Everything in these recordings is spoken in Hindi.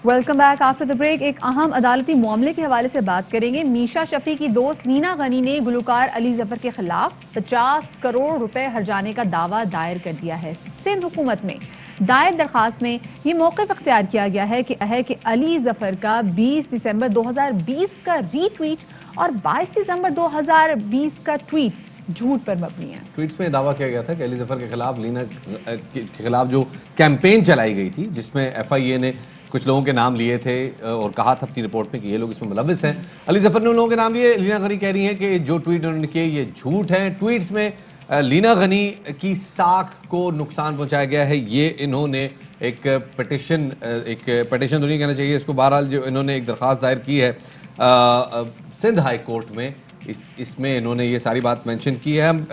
Welcome back after the break. एक अहम अदालती मामले के हवाले से बात करेंगे। मीशा शफी की दोस्त लीना गनी ने गुलकार अली जफर के खिलाफ 50 करोड़ रुपए हर्जाने का दावा दायर कर दिया है। सिंध हुकूमत में दायर दरखास्त में ये मौक़िफ़ अख्तियार किया गया है कि अली जफर का 20 दिसंबर 2020 का रीट्वीट और 22 दिसंबर 2020 का ट्वीट झूठ पर मबनी है। ट्वीट्स में दावा किया गया था कि अली जफर के खिलाफ लीना के खिलाफ जो कैंपेन चलाई गई थी, जिसमें FIA ने कुछ लोगों के नाम लिए थे और कहा था अपनी रिपोर्ट में कि ये लोग इसमें मुलविस हैं। अली जफर ने उन लोगों के नाम लिए। लीना गनी कह रही हैं कि जो ट्वीट उन्होंने किए ये झूठ हैं। ट्वीट्स में लीना गनी की साख को नुकसान पहुंचाया गया है। ये इन्होंने एक पिटिशन तो नहीं कहना चाहिए इसको, बहरहाल जो इन्होंने एक दरख्वास्त दायर की है सिंध हाई कोर्ट में, इसमें इन्होंने ये सारी बात मेंशन की है। हम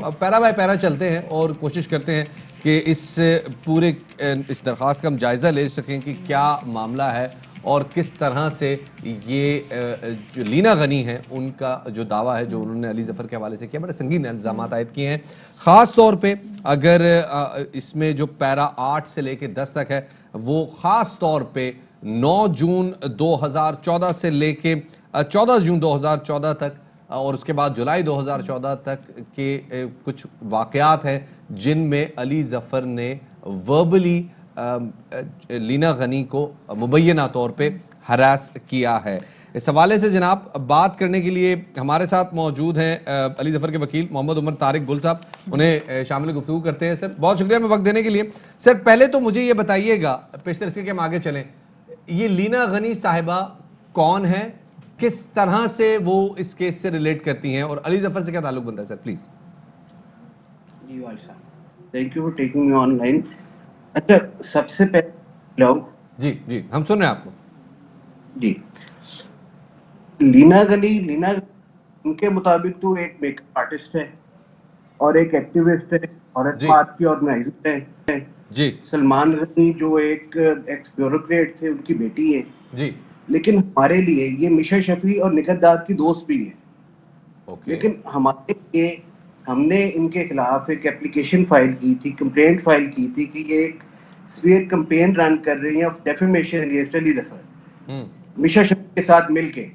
पैरा बाय पैरा चलते हैं और कोशिश करते हैं कि इस दरख्वास्त का हम जायज़ा ले सकें कि क्या मामला है और किस तरह से ये जो लीना गनी है उनका जो दावा है जो उन्होंने अली जफर के हवाले से किया, बड़े संगीन इल्ज़ाम आयद किए हैं। ख़ास तौर पे अगर इसमें जो पैरा 8 से लेके 10 तक है वो ख़ास तौर पे 9 जून 2014 से लेके 14 जून 2014 तक और उसके बाद जुलाई 2014 तक के कुछ वाक़यात हैं जिनमें अली जफ़र ने वर्बली लीना गनी को मुबैना तौर पे हरास किया है। इस हवाले से जनाब बात करने के लिए हमारे साथ मौजूद हैं अली जफ़र के वकील मोहम्मद उमर तारिक गुल साहब। उन्हें शामिल गुफ्तगू करते हैं। सर बहुत शुक्रिया हमें वक्त देने के लिए। सर पहले तो मुझे ये बताइएगा, पेशतर इसके कि हम आगे चलें, ये लीना गनी साहिबा कौन है, किस तरह से वो इस केस से रिलेट करती हैं और अली जफर से क्या ताल्लुक बनता है? Sir please. जी भाई साहब, thank you for taking me online. अच्छा, सबसे पहले जी हम सुन रहे हैं आपको। जी, लीना उनके मुताबिक तो एक मेकअप आर्टिस्ट है और एक एक्टिविस्ट है, औरत बात की ऑर्गेनाइजर है जी। सलमान गनी जो एक एक्स ब्यूरोक्रेट थे, उनकी बेटी है जी। लेकिन हमारे लिए ये मीशा शफी और निगहत दाद की दोस्त भी है। लेकिन हमारे लिए हमने इनके खिलाफ एक एप्लीकेशन फाइल की थी, कंप्लेंट फाइल की थी कि ये एक स्वीयर कैंपेन रन कर रही है of defamation against Ali Zafar Meesha Shafi के साथ मिलके।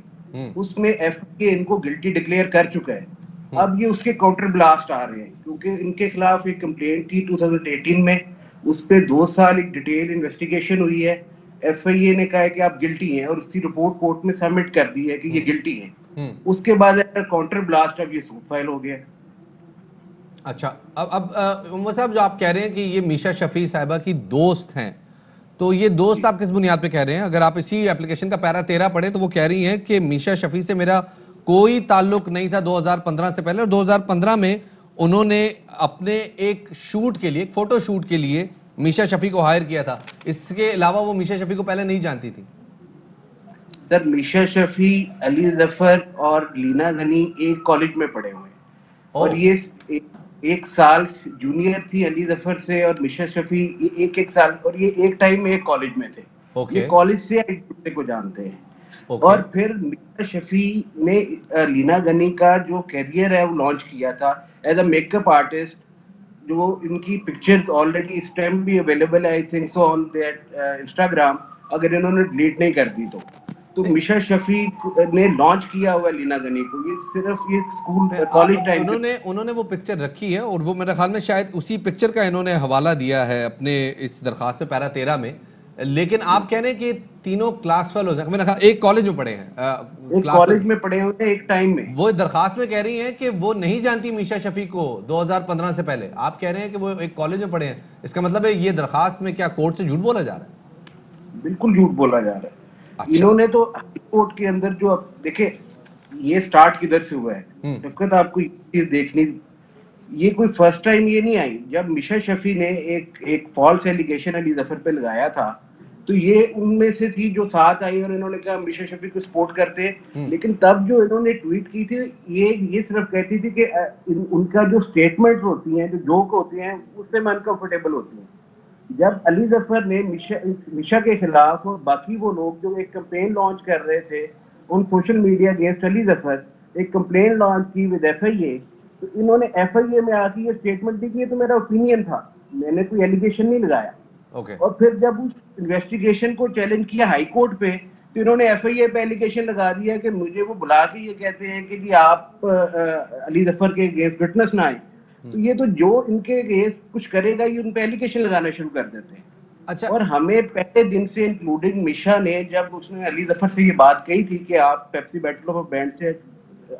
उसमें FIA इनको गिल्टी डिक्लेयर कर चुका है। अब ये उसके काउंटर ब्लास्ट आ रहे हैं क्योंकि इनके खिलाफ एक कंप्लेंट थी 2018 में, उस पर 2 साल एक डिटेल इन्वेस्टिगेशन हुई है। FIA ने कहा है कि आप गिल्टी हैं और उसकी रिपोर्ट कोर्ट में सबमिट कर दी है कि ये गिल्टी है। उसके बाद काउंटर ब्लास्ट अब ये सूट फाइल हो गया। अच्छा, अब उमर साहब जो आप कह रहे हैं कि ये मीशा शफी साहिबा की दोस्त हैं, तो ये दोस्त आप किस बुनियाद पे कह रहे हैं? अगर आप इसी एप्लीकेशन का पैरा 13 पढ़े तो वो कह रही हैं कि मीशा शफी से मेरा कोई ताल्लुक नहीं था 2015 से पहले, और 2015 में उन्होंने अपने एक शूट के लिए, एक फोटो शूट के लिए मीशा शफी को हायर किया था। इसके अलावा वो मीशा शफी को पहले नहीं जानती थी। सर, मीशा शफी, अली जफर और लीना गनी एक कॉलेज में पढ़े हुए हैं और ये एक साल जूनियर थी अली जफर से, और मीशा शफी एक साल, और ये एक टाइम में एक कॉलेज में थे। ये कॉलेज से एक दूसरे को जानते हैं। और फिर मीशा शफी ने लीना गनी का जो कैरियर है वो लॉन्च किया था एज अ मेकअप आर्टिस्ट, जो इनकी पिक्चर्स ऑलरेडी इस टाइम भी अवेलेबल है I think so on their Instagram, अगर इन्होंने डिलीट नहीं कर दी तो मीशा शफी ने लॉन्च किया हुआ लीना गनी को। ये सिर्फ ये स्कूल कॉलेज टाइम उन्होंने वो पिक्चर रखी है और वो मेरे ख्याल में शायद उसी पिक्चर का इन्होंने हवाला दिया है अपने इस दरखास्त में पैरा 13 में। लेकिन आप कह रहे हैं कि तीनों क्लास फेलोज हैं, मेरे ख्याल एक कॉलेज में पढ़े हैं, एक कॉलेज में पढ़े हुए एक टाइम में। वो दरखास्त में कह रही हैं कि वो नहीं जानती मीशा शफी को 2015 से पहले। आप कह रहे हैं कि वो एक कॉलेज में पढ़े हैं, इसका मतलब है ये दरखास्त में क्या कोर्ट से झूठ बोला जा रहा है? बिल्कुल झूठ बोला जा रहा है। अच्छा। इन्होंने तो हाई कोर्ट के अंदर जो, अब देखे ये स्टार्ट किधर से हुआ है, रफकत आपको ये देखनी, ये कोई फर्स्ट टाइम ये नहीं आई। जब मीशा शफी ने एक फॉल्स एलिगेशन अली जफर पे लगाया था तो ये उनमें से थी जो साथ आई और इन्होंने कहा मीशा शफी को सपोर्ट करते हैं। लेकिन तब जो इन्होंने ट्वीट की थी ये सिर्फ कहती थी कि उनका जो स्टेटमेंट होती हैं, जो जोक होते हैं, उससे मैं अनकंफर्टेबल होती हूँ। जब अली जफर ने मीशा के खिलाफ और बाकी वो लोग जो एक कैंपेन लॉन्च कर रहे थे उन social media against Ali Zafar, एक कंप्लेन लॉन्च की विद FIA, तो इन्होंने FIA में आके ये स्टेटमेंट दी कि ये तो मेरा ओपिनियन था, मैंने कोई एलिगेशन नहीं लगाया। और फिर जब उस इन्वेस्टिगेशन को चैलेंज किया हाई कोर्ट पे, तो इन्होंने एफआईए पे एलिगेशन लगा दिया कि मुझे वो बुला के ये कहते हैं कि जी आप अली जफर के अगेंस्ट विटनेस ना आए। तो ये तो जो इनके अगेंस्ट कुछ करेगा ये उन पे एलिगेशन लगाना शुरू कर देते हैं। अच्छा, और हमें पहले दिन से इंक्लूडिंग मिशा ने, जब उसने अली जफर से ये बात कही थी कि आप पेप्सी बैटल ऑफ बैंड से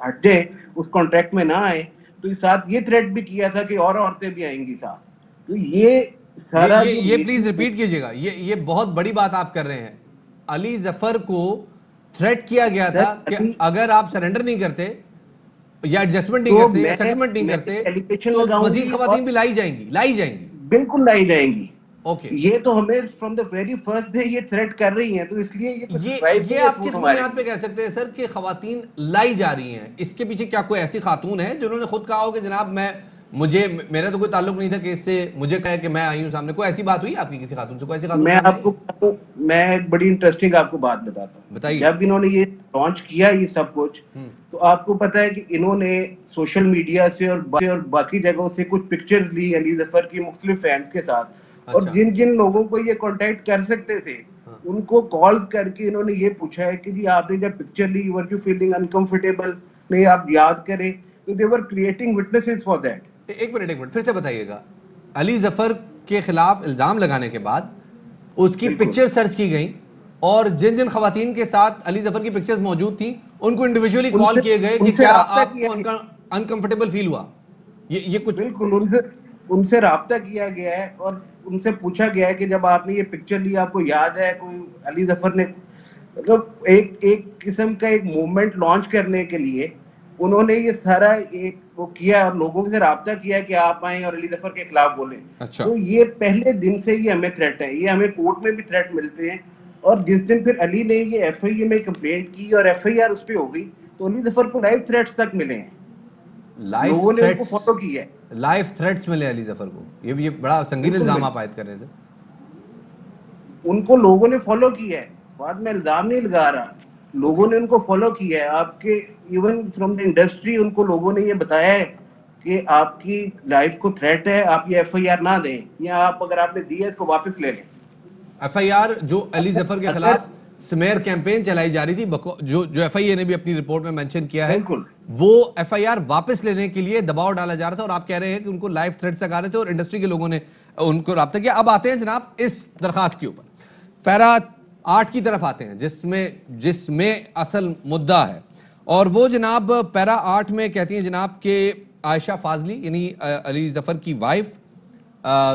हट जाए, उस कॉन्ट्रैक्ट में ना आए, तो साथ ये थ्रेट भी किया था कि और औरतें भी आएंगी साथ। तो ये सारा ये प्लीज रिपीट कीजिएगा, ये बहुत बड़ी बात आप कर रहे हैं। अली जफर को थ्रेट किया गया था कि अगर आप सरेंडर नहीं करते या एडजस्टमेंट नहीं करते या सेटलमेंट नहीं करते तो मजीद खवातीन भी लाई जाएंगी। बिल्कुल लाई जाएंगी। ओके, ये तो हमें from the very first day ये थ्रेट कर रही हैं, तो इसलिए ये आप किस बुनियाद पे कह सकते हैं सर कि खवातीन लाई जा रही हैं? इसके पीछे क्या कोई ऐसी खातून है जिन्होंने खुद कहा हो कि जनाब मेरा तो कोई ताल्लुक नहीं था केस से, मुझे कहा कि मैं आई हूं सामने? कोई ऐसी बात हुई आपकी किसी खातून से? कोई ऐसी खातून? मैं एक बड़ी इंटरेस्टिंग आपको बात बताता हूँ। बताइए। जब इन्होंने ये लॉन्च किया ये सब कुछ, तो आपको पता है कि इन्होंने सोशल मीडिया से और बाकी जगहों से कुछ पिक्चर्स ली अली जफर की मुख्तलिफ फैंस के साथ। अच्छा। और जिन जिन लोगों को ये कांटेक्ट कर सकते थे उनको कॉल्स करके इन्होंने ये पूछा है कि जी आपने जब पिक्चर ली वर यू फीलिंग अनकंफर्टेबल, नहीं आप याद करें, तो they were creating witnesses for that. एक मिनट फिर से बताइएगा। अली जफर के खिलाफ इल्जाम लगाने के बाद उसकी पिक्चर सर्च की गई और जिन जिन खवातीन के साथ अली जफर की पिक्चर्स मौजूद थी उनको इंडिविजुअली कॉल किए गए कि क्या आपको उनका अनकंफर्टेबल फील हुआ? ये कुछ बिल्कुल उनसे राब्ता किया गया है और उनसे पूछा गया है कि जब आपने ये पिक्चर ली आपको याद है कोई अली जफर ने, मतलब एक किस्म का एक मूवमेंट लॉन्च करने के लिए उन्होंने ये सारा एक वो किया और लोगों से राब्ता किया कि आप आए और अली जफर के खिलाफ बोले। अच्छा। तो ये पहले दिन से ये हमें थ्रेट है, ये हमें कोर्ट में भी थ्रेट मिलते हैं। और जिस दिन फिर अली ने ये एफआईए में कंप्लेंट की और एफआईआर उस पे हो गई, तो अली जफर को लाइव थ्रेट्स तक मिले हैं, लोगों ने उनको फॉलो किया है। लाइव थ्रेट्स मिले अली जफर को, ये बड़ा संगीन इल्जाम आप आयद कर रहे हैं। उनको लोगों ने फॉलो किया है, बाद में इल्जाम नहीं लगा रहा, लोगों ने उनको फॉलो किया है। आपके इवन फ्रॉम द इंडस्ट्री उनको लोगों ने ये बताया है कि आपकी लाइफ को थ्रेट है, आप ये एफआईआर ना दें, या आप अगर आपने दी है इसको वापस ले लें। एफआईआर जो अली जफर के खिलाफ स्मेयर कैंपेन चलाई जा रही थी, जो एफआईए ने भी अपनी रिपोर्ट में मेंशन किया है, वो एफआईआर वापस लेने के लिए दबाव डाला जा रहा था। और आप कह रहे हैं कि उनको लाइव थ्रेट्स लगा रहे थे और इंडस्ट्री के लोगों ने उनको राब्ता किया। अब आते हैं जनाब इस दरखास्त के ऊपर, पैरा 8 की तरफ आते हैं जिसमें असल मुद्दा है। और वो जनाब पैरा 8 में कहती हैं जनाब के आयशा फाजली यानी अली जफर की वाइफ,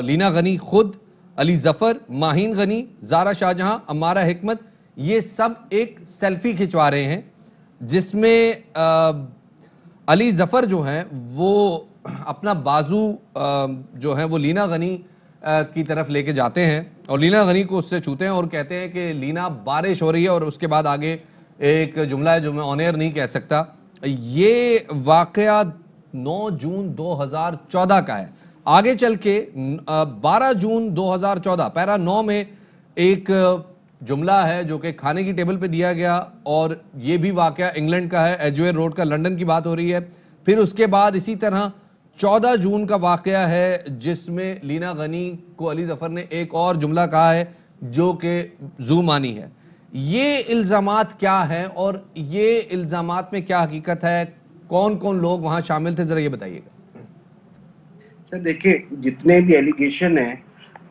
लीना गनी खुद, अली जफर, माहीन गनी, जारा शाहजहां, अमारा हिकमत, ये सब एक सेल्फी खिंचवा रहे हैं जिसमें अली जफर जो हैं वो अपना बाजू जो है वो लीना गनी की तरफ लेके जाते हैं और लीना गनी को उससे छूते हैं और कहते हैं कि लीना बारिश हो रही है। और उसके बाद आगे एक जुमला है जो मैं ऑन एयर नहीं कह सकता। ये वाकया 9 जून 2014 का है। आगे चल के 12 जून 2014 पैरा 9 में एक जुमला है जो कि खाने की टेबल पे दिया गया और ये भी वाकया इंग्लैंड का है, एजवेयर रोड का, लंदन की बात हो रही है। फिर उसके बाद इसी तरह 14 जून का वाकया है जिसमें लीना गनी को अली जफर ने एक और जुमला कहा है जो कि ज़ुमानी है। ये इल्ज़ामात क्या हैं और ये इल्ज़ामात में क्या हकीकत है? कौन कौन लोग वहां शामिल थे, जरा ये बताइएगा। सर देखिए, जितने भी एलिगेशन है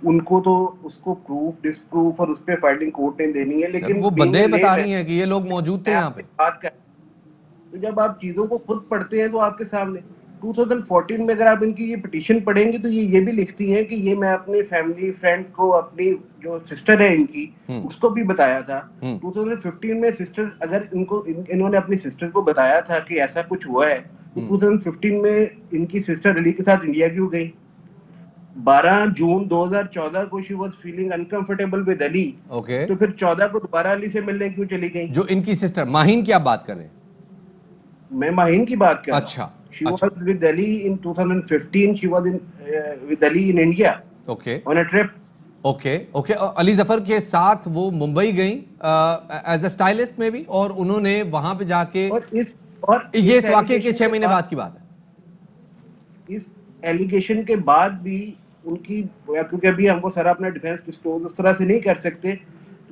उनको तो उसको प्रूफ डिसप्रूफ और उस पे फाइटिंग कोर्ट ने देनी है, लेकिन वो बंदे बतानी है कि ये लोग मौजूद थे यहाँ पे। तो जब आप चीजों को खुद पढ़ते हैं तो आपके सामने 2014 में अगर आप इनकी ये पिटीशन पढ़ेंगे तो ये भी लिखती हैं कि ये मैं अपने फैमिली फ्रेंड्स को, अपनी जो सिस्टर है इनकी, उसको भी बताया था। 2015 में सिस्टर, अगर इन्होंने अपनी सिस्टर को बताया था कि ऐसा कुछ हुआ है, तो 2015 में इनकी सिस्टर अली के साथ इंडिया क्यों गई? 12 जून 2014 को she was feeling uncomfortable with Ali. Okay, तो फिर 14 को दोबारा अली से मिलने क्यों चली गई? जो इनकी सिस्टर माहीन की आप बात कर रहे हैं? मैं माहीन की बात कर रहा हूं। अच्छा। She was with Ali in 2015. She was with Ali in India. Okay. On a trip. Okay. Ali Zafar के साथ वो मुंबई गई एज अ स्टाइलिस्ट में भी, और उन्होंने वहां पे जाके ये इस वाकये के 6 महीने बाद की बात है। इस एलिगेशन के बाद भी उनकी, क्योंकि अभी हमको सारा अपना डिफेंस डिस्क्लोज उस तरह से नहीं कर सकते,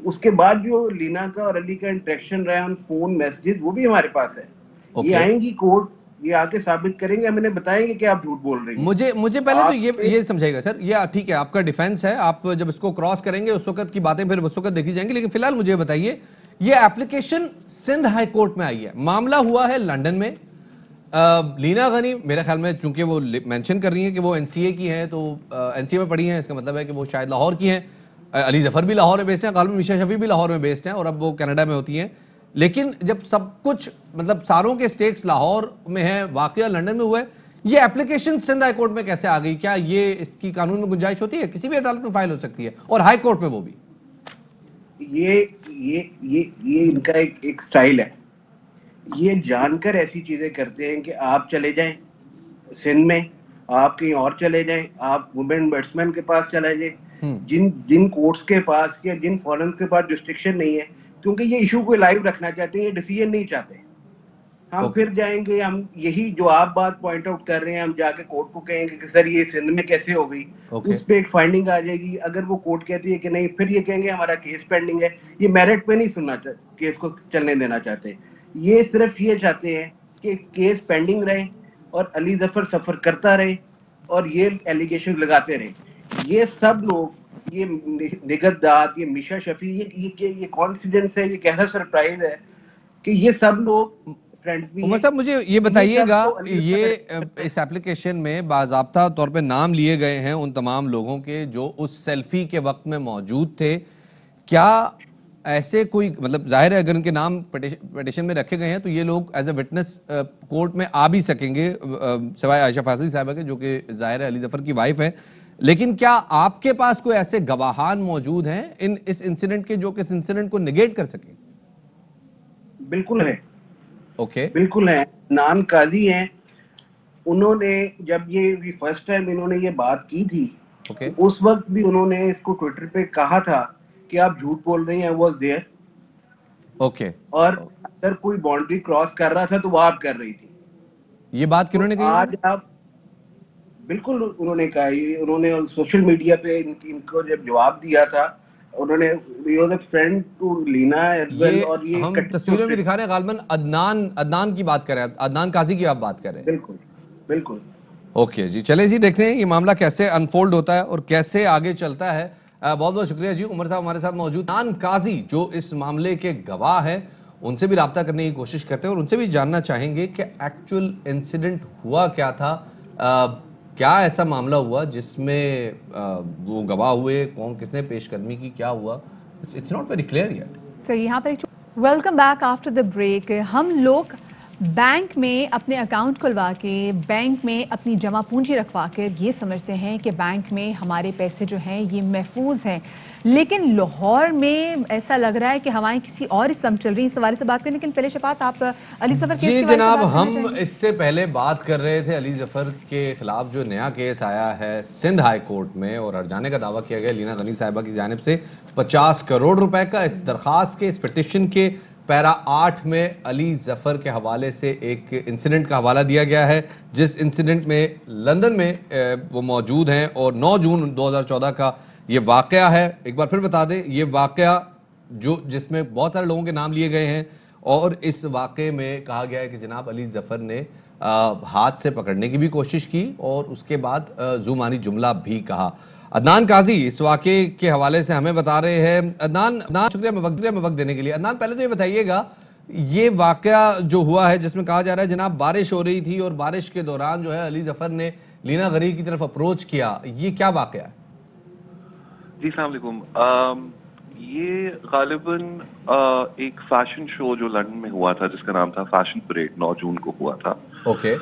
उसके बाद जो लीना का और अली का इंटरेक्शन रहा है ऑन फोन मैसेजेस, वो भी हमारे पास है। ये आएंगी कोर्ट, ये आके साबित करेंगे, हमें बताएंगे कि आप झूठ बोल रही हैं। मुझे पहले तो ये समझाइएगा सर, ये ठीक है आपका डिफेंस है, आप जब इसको क्रॉस करेंगे उस वक्त की बातें फिर उस वक्त देखी जाएंगी, लेकिन फिलहाल मुझे बताइए ये एप्लीकेशन सिंध हाई कोर्ट में आई है, मामला हुआ है लंदन में। लीना गनी मेरे ख्याल में चूंकि वो मेंशन कर रही हैं कि वो एनसीए की हैं, तो एनसीए में पढ़ी हैं, इसका मतलब है कि वो शायद लाहौर की हैं। अली जफर भी लाहौर में बेस्ड हैं, गालिबन मीशा शफी भी लाहौर में बेस्ड हैं और अब वो कनाडा में होती हैं। लेकिन जब सब कुछ मतलब सारों के स्टेक्स लाहौर में हैं, वाकया लंदन में हुआ है, ये एप्लीकेशन सिंध हाई कोर्ट में कैसे आ गई? क्या ये इसकी कानून में गुंजाइश होती है? किसी भी अदालत में फाइल हो सकती है और हाई कोर्ट में वो भी। ये इनका एक स्टाइल है। ये जानकर ऐसी चीजें करते हैं कि आप चले जाएं सिंध में, आप कहीं और चले जाएं, आप वुमेन बैट्समैन के पास चले जाएं, जिन कोर्ट्स के पास या जिन फॉरन के पास जुरिस्डिक्शन नहीं है, क्योंकि ये इशू को लाइव रखना चाहते हैं, ये डिसीजन नहीं चाहते। हम फिर जाएंगे, हम यही जो आप बात पॉइंट आउट कर रहे हैं, हम जाके कोर्ट को कहेंगे कि सर ये सिंध में कैसे हो गई, उस पे एक फाइंडिंग आ जाएगी। अगर वो कोर्ट कहती है कि नहीं, फिर ये कहेंगे हमारा केस पेंडिंग है। ये मेरिट पे नहीं सुनना चाहते, केस को चलने देना चाहते। ये सिर्फ ये चाहते हैं कि केस पेंडिंग रहे और अली जफर सफर करता रहे और ये एलिगेशन लगाते रहे। ये सब लोग, ये निगत दाद, ये मीशा शफी, ये कॉन्फिडेंस है, ये कैसा सरप्राइज है कि ये सब लोग फ्रेंड्स भी। उमर साहब मुझे ये बताइएगा, ये इस एप्लीकेशन में बाज़ाब्ता तौर पे नाम लिए गए हैं उन तमाम लोगों के जो उस सेल्फी के वक्त में मौजूद थे। क्या ऐसे कोई मतलब जाहिर है अगर इनके नाम पिटीशन में रखे गए हैं तो ये लोग एज ए विटनेस कोर्ट में आ भी सकेंगे, सिवाय आयशा फाजली साहिबा के जो कि जाहिर है अली जफर की वाइफ है। लेकिन क्या आपके पास कोई ऐसे गवाहान मौजूद हैं इस इंसिडेंट के जो कि इस इंसिडेंट को निगेट कर सके? बिल्कुल है। ओके बिल्कुल है। नान काजी हैं, उन्होंने जब ये फर्स्ट टाइम इन्होंने ये बात की थी, उस वक्त भी उन्होंने इसको ट्विटर पे कहा था कि आप झूठ बोल रही हैं, आई वाज देयर। ओके। और अगर कोई बाउंड्री क्रॉस कर रहा था तो वो आप कर रही थी। ये बात किन्होंने कही? आज आप बिल्कुल उन्होंने कहा, उन्होंने सोशल मीडिया पे इनको जब जवाब दिया था, उन्होंने friend to Leena as well. और ये हम तस्वीरों में दिखा रहे हैं, गालिबन अदनान की बात कर रहे हैं, अदनान काजी की आप बात कर रहे हैं। बिल्कुल बिल्कुल। ओके जी, चले जी देखते हैं ये मामला कैसे अनफोल्ड होता है और कैसे आगे चलता है। बहुत बहुत शुक्रिया जी। उमर साहब हमारे साथ मौजूद। अदनान काजी जो इस मामले के गवाह हैं, उनसे भी रब्ता करने की कोशिश करते हैं और उनसे भी जानना चाहेंगे कि एक्चुअल इंसिडेंट हुआ क्या था, क्या ऐसा मामला हुआ जिसमें वो गवाह हुए, कौन किसने पेशकदमी की, क्या हुआ? It's not very clear yet. Sir यहाँ पर welcome back after the break. हम लोग बैंक में अपने अकाउंट खुलवा के, बैंक में अपनी जमा पूंजी रखवा कर ये समझते हैं कि बैंक में हमारे पैसे जो हैं ये महफूज हैं, लेकिन लाहौर में ऐसा लग रहा है कि हमारी किसी और ही सम चल रही है। इस सवाल से बात करें, लेकिन पहले शफात आप अली जफर जी जनाब, हम इससे पहले बात कर रहे थे अली जफर के खिलाफ जो नया केस आया है सिंध हाई कोर्ट में और हर्जाने का दावा किया गया लीना गनी साहिबा की जानिब से 50 करोड़ रुपए का। इस दरखास्त के, इस पिटिशन के पैरा 8 में अली जफर के हवाले से एक इंसिडेंट का हवाला दिया गया है, जिस इंसिडेंट में लंदन में वो मौजूद हैं और 9 जून 2014 का ये वाकया है। एक बार फिर बता दें, ये वाकया जिसमें बहुत सारे लोगों के नाम लिए गए हैं और इस वाकये में कहा गया है कि जनाब अली जफर ने हाथ से पकड़ने की भी कोशिश की और उसके बाद जुमानी जुमला भी कहा। अदनान काजी इस वाकये के हवाले से हमें बता रहे हैं। अदनान शुक्रिया में वक्त देने के लिए। अदनान पहले तो ये बताइएगा, ये वाकया जो हुआ है जिसमें कहा जा रहा है जनाब बारिश हो रही थी और बारिश के दौरान जो है अली जफर ने लीना गनी की तरफ अप्रोच किया, ये क्या वाकया है? जी अस्सलाम वालेकुम। ये गालिबन एक फैशन शो जो लंदन में हुआ था जिसका नाम था फैशन परेड, 9 जून को हुआ था। ओके।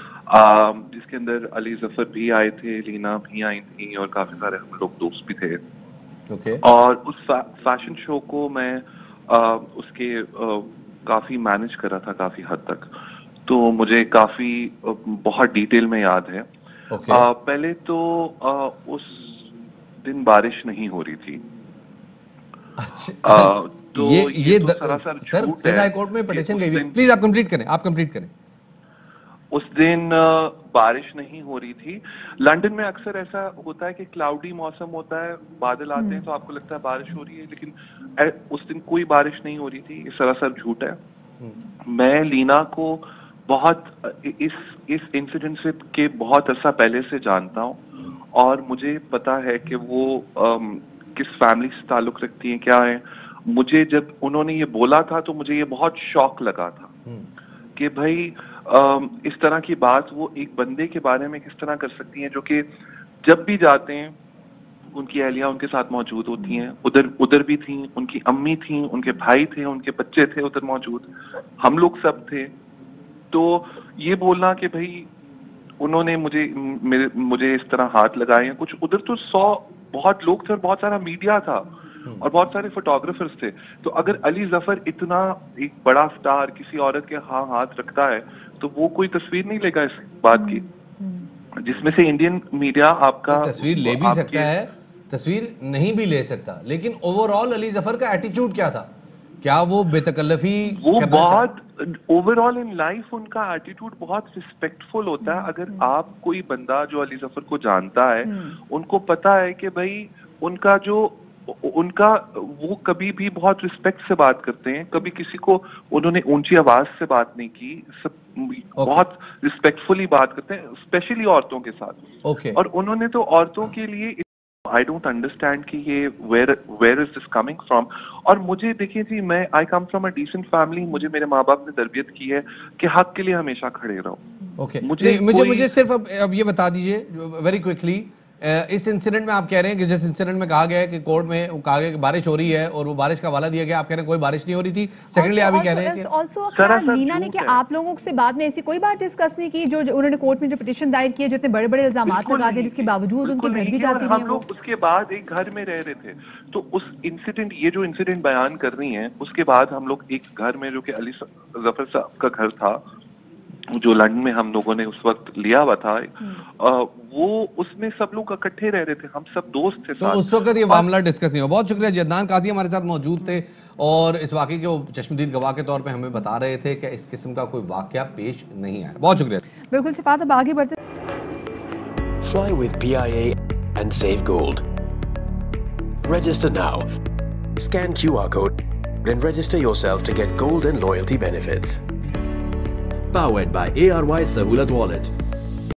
जिसके अंदर अली जफर भी आए थे, लीना भी आई थी और काफी सारे हम लोग दोस्त भी थे। ओके। और उस फैशन शो को मैं उसके काफी मैनेज कर रहा था काफी हद तक, तो मुझे काफी बहुत डिटेल में याद है। ओके। पहले तो उस दिन बारिश नहीं हो रही थी। अच्छा। तो ये तो सरासर सर सिंध हाई कोर्ट में पिटीशन गई हुई है। प्लीज आप कंप्लीट करें। उस दिन बारिश नहीं हो रही थी। लंदन में अक्सर ऐसा होता है कि क्लाउडी मौसम होता है, बादल आते हैं तो आपको लगता है बारिश हो रही है, लेकिन उस दिन कोई बारिश नहीं हो रही थी। ये सरासर झूठ है। मैं लीना को बहुत इस इंसिडेंट से के बहुत अर्सा पहले से जानता हूँ और मुझे पता है कि वो किस फैमिली से ताल्लुक रखती हैं, क्या है। मुझे जब उन्होंने ये बोला था तो मुझे ये बहुत शॉक लगा था कि भाई इस तरह की बात वो एक बंदे के बारे में किस तरह कर सकती हैं, जो कि जब भी जाते हैं उनकी अहलिया उनके साथ मौजूद होती हैं। उधर भी थी, उनकी अम्मी थी, उनके भाई थे, उनके बच्चे थे उधर मौजूद, हम लोग सब थे। तो ये बोलना कि भाई उन्होंने मुझे इस तरह हाथ लगाए हैं, कुछ उधर तो 100 बहुत लोग थे और बहुत सारा मीडिया था और बहुत सारे फोटोग्राफर्स थे। तो अगर अली जफर इतना एक बड़ा स्टार किसी औरत के हाथ रखता है तो वो कोई तस्वीर नहीं लेगा इस बात की, जिसमें से इंडियन मीडिया आपका तस्वीर ले भी सकता है, तस्वीर नहीं भी ले सकता, लेकिन ओवरऑल अली जफर का एटीट्यूड क्या था? क्या वो बेतकल्लफी? वो बहुत ओवरऑल इन लाइफ उनका एटीट्यूड बहुत रिस्पेक्टफुल होता है। अगर आप कोई बंदा जो अली जफर को जानता है, उनको पता है कि भाई वो कभी भी बहुत रिस्पेक्ट से बात करते हैं, कभी किसी को उन्होंने ऊंची आवाज से बात नहीं की, सब बहुत रिस्पेक्टफुली बात करते हैं, स्पेशली औरतों के साथ। और उन्होंने तो औरतों के लिए आई डोंट अंडरस्टैंड कि ये where is this coming from. और मुझे देखिए जी, मैं I come from a decent family, मुझे मेरे माँ बाप ने तरबियत की है कि हक के लिए हमेशा खड़े रहो। मुझे सिर्फ अब ये बता दीजिए वेरी क्विकली, इस इंसिडेंट में आप कह रहे हैं कि जिस इंसिडेंट में कहा गया है कि कोर्ट में कहा गया कि बारिश हो रही है और वो बारिश का हवाला दिया गया, आप कह रहे हैं कोई बारिश नहीं हो रही थी। सेकेंडली आप भी कह रहे हैं कि ऑल्सो लीना ने कि आप लोगों से बाद में ऐसी कोई बात डिस्कस नहीं की, जो उन्होंने कोर्ट में जो पिटीशन दायर किए, जो इतने बड़े बड़े इल्जाम लगा दिए, जिसके बावजूद उनके घर भी जाती रही। हम लोग उसके बाद एक घर में रह रहे थे, तो उस इंसिडेंट, ये जो इंसिडेंट बयान कर रही हैं, उसके बाद हम लोग एक घर में, जो कि अली जफर साहब का घर था, जो लंदन में हम लोगों ने उस वक्त लिया हुआ था, वो उसमें सब लोग इकट्ठे रह रहे थे, हम सब दोस्त थे। तो उस वक्त ये मामला डिस्कस नहीं हुआ। बहुत शुक्रिया। जदनान काजी हमारे साथ मौजूद थे और इस वाकये के वो चश्मदीद गवाह के तौर पे हमें बता रहे थे कि इस किस्म का कोई वाकया पेश नहीं आया। बहुत शुक्रिया। बिल्कुल शफात, अब आगे बढ़ते। Fly with PIA and save gold. Register now. Scan QR code and register yourself to get gold and loyalty benefits. Powered by ARY Sahulat Wallet.